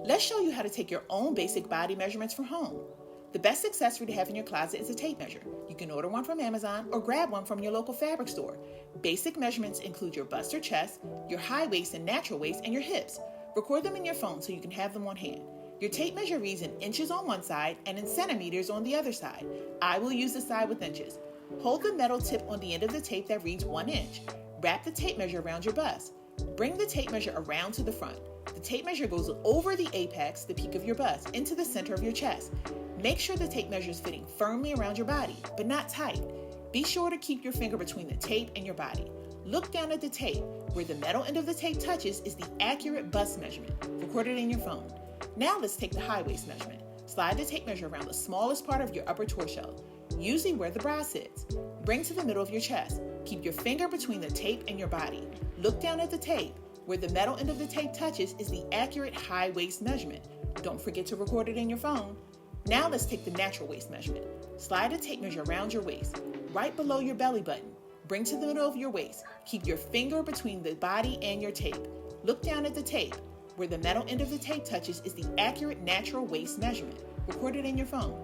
Let's show you how to take your own basic body measurements from home. The best accessory to have in your closet is a tape measure. You can order one from Amazon or grab one from your local fabric store. Basic measurements include your bust or chest, your high waist and natural waist, and your hips. Record them in your phone so you can have them on hand. Your tape measure reads in inches on one side and in centimeters on the other side. I will use the side with inches. Hold the metal tip on the end of the tape that reads 1 inch. Wrap the tape measure around your bust. Bring the tape measure around to the front. The tape measure goes over the apex, the peak of your bust, into the center of your chest. Make sure the tape measure is fitting firmly around your body, but not tight. Be sure to keep your finger between the tape and your body. Look down at the tape. Where the metal end of the tape touches is the accurate bust measurement. Record it in your phone. Now let's take the high waist measurement. Slide the tape measure around the smallest part of your upper torso, usually where the bra sits. Bring to the middle of your chest. Keep your finger between the tape and your body. Look down at the tape. Where the metal end of the tape touches is the accurate high waist measurement. Don't forget to record it in your phone. Now let's take the natural waist measurement. Slide the tape measure around your waist, right below your belly button. Bring to the middle of your waist. Keep your finger between the body and your tape. Look down at the tape. Where the metal end of the tape touches is the accurate natural waist measurement. Record it in your phone.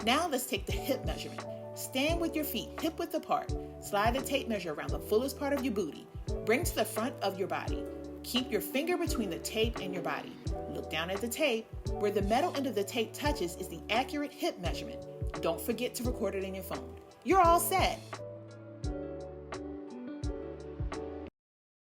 Now let's take the hip measurement. Stand with your feet hip width apart. Slide the tape measure around the fullest part of your booty. Bring to the front of your body. Keep your finger between the tape and your body. Look down at the tape. Where the metal end of the tape touches is the accurate hip measurement. Don't forget to record it in your phone. You're all set.